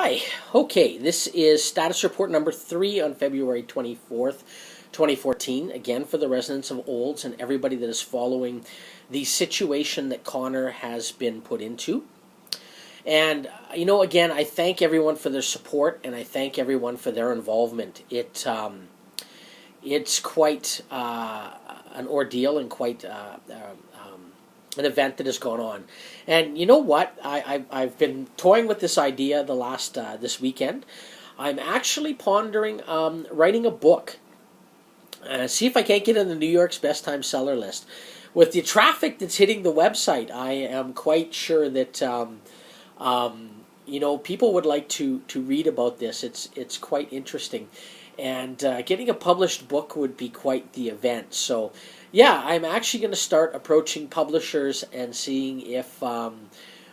Hi. Okay, this is status report number 3 on February 24th, 2014. Again, for the residents of Olds and everybody that is following the situation that Connor has been put into. And, again, I thank everyone for their support and I thank everyone for their involvement. It's quite an ordeal and quite an event that has gone on. And you know what? I've been toying with this idea this weekend. I'm actually pondering writing a book. See if I can't get in the New York's best time seller list. With the traffic that's hitting the website, I am quite sure that people would like to read about this. It's quite interesting. And getting a published book would be quite the event. So, yeah, I'm actually going to start approaching publishers and seeing if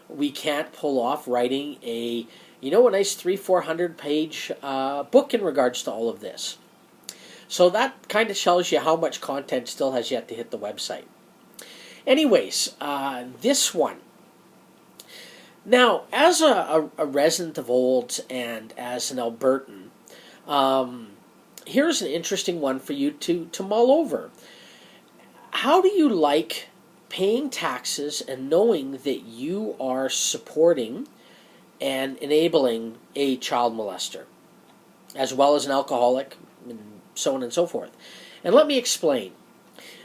we can't pull off writing a nice 300-400 page book in regards to all of this. So that kind of tells you how much content still has yet to hit the website. Anyways, this one. Now, as a resident of Olds and as an Albertan, here's an interesting one for you to mull over. How do you like paying taxes and knowing that you are supporting and enabling a child molester, as well as an alcoholic, and so on and so forth? And let me explain.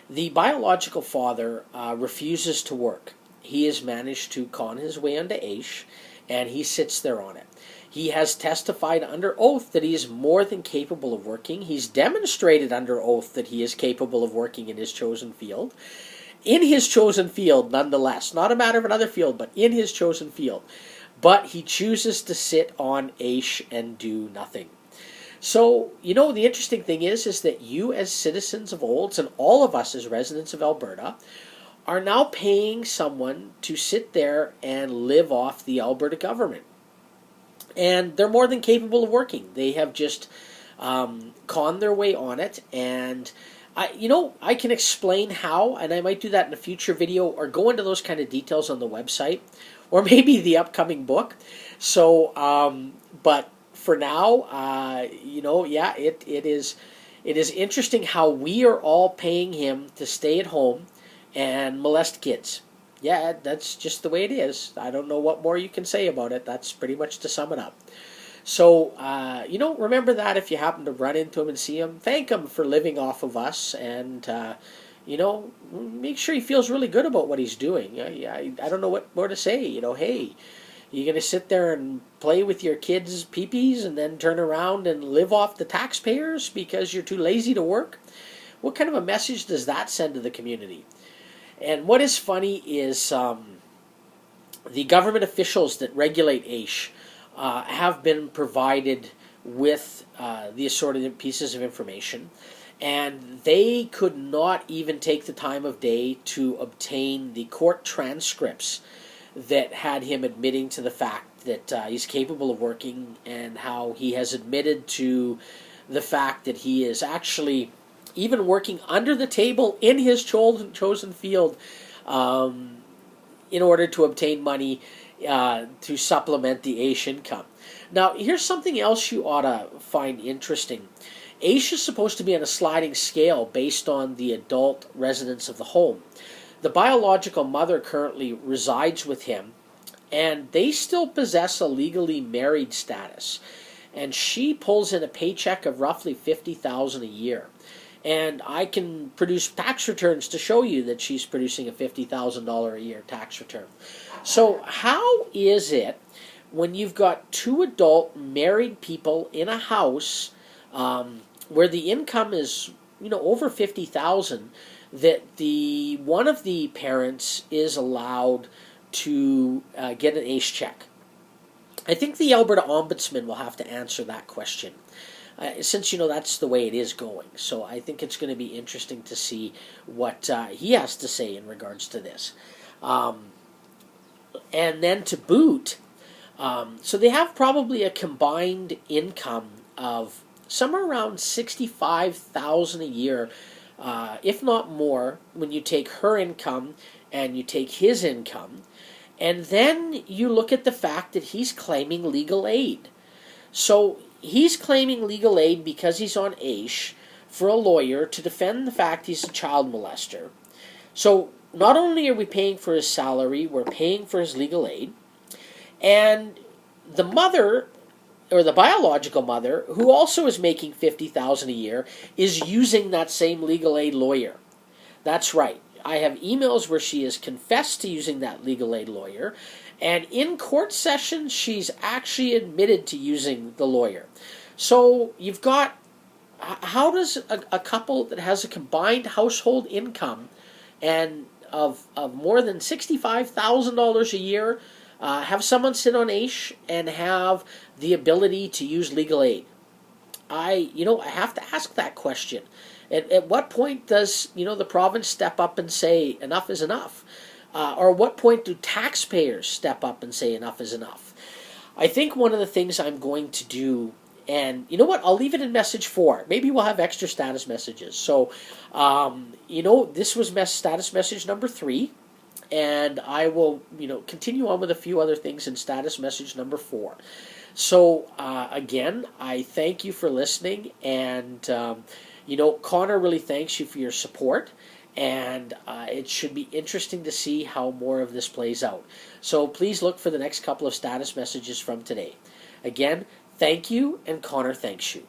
The biological father refuses to work. He has managed to con his way onto Aish, and he sits there on it. He has testified under oath that he is more than capable of working. He's demonstrated under oath that he is capable of working in his chosen field. In his chosen field, nonetheless. Not a matter of another field, but in his chosen field. But he chooses to sit on Aish and do nothing. So, the interesting thing is that you as citizens of Olds and all of us as residents of Alberta are now paying someone to sit there and live off the Alberta government. And they're more than capable of working. They have just conned their way on it. And, I can explain how, and I might do that in a future video or go into those kind of details on the website or maybe the upcoming book. So, but for now, it is interesting how we are all paying him to stay at home and molest kids. Yeah, that's just the way it is. I don't know what more you can say about it. That's pretty much to sum it up. So, remember that if you happen to run into him and see him, thank him for living off of us and, make sure he feels really good about what he's doing. I don't know what more to say. Hey, you're going to sit there and play with your kids' peepees and then turn around and live off the taxpayers because you're too lazy to work? What kind of a message does that send to the community? And what is funny is the government officials that regulate Aish have been provided with the assorted pieces of information, and they could not even take the time of day to obtain the court transcripts that had him admitting to the fact that he's capable of working and how he has admitted to the fact that he is actually even working under the table in his chosen field in order to obtain money to supplement the Aish income. Now, here's something else you ought to find interesting. Aish is supposed to be on a sliding scale based on the adult residents of the home. The biological mother currently resides with him, and they still possess a legally married status. And she pulls in a paycheck of roughly $50,000 a year. And I can produce tax returns to show you that she's producing a $50,000 a year tax return. So how is it when you've got two adult married people in a house where the income is over $50,000 that one of the parents is allowed to get an Aish check? I think the Alberta Ombudsman will have to answer that question. Since, that's the way it is going. So I think it's going to be interesting to see what he has to say in regards to this. And then to boot, so they have probably a combined income of somewhere around $65,000 a year, if not more, when you take her income and you take his income. And then you look at the fact that he's claiming legal aid. So he's claiming legal aid because he's on Aish for a lawyer to defend the fact he's a child molester. So not only are we paying for his salary, we're paying for his legal aid. And the mother, or the biological mother, who also is making $50,000 a year, is using that same legal aid lawyer. That's right. I have emails where she has confessed to using that legal aid lawyer, and in court sessions, she's actually admitted to using the lawyer. So you've got, how does a couple that has a combined household income and of more than $65,000 a year have someone sit on Aish and have the ability to use legal aid? I have to ask that question. At what point does the province step up and say enough is enough? Or at what point do taxpayers step up and say enough is enough? I think one of the things I'm going to do, and you know what, I'll leave it in message 4. Maybe we'll have extra status messages. So, this was status message number 3. And I will, continue on with a few other things in status message number 4. So, again, I thank you for listening, and, Connor really thanks you for your support, and it should be interesting to see how more of this plays out. So please look for the next couple of status messages from today. Again, thank you, and Connor thanks you.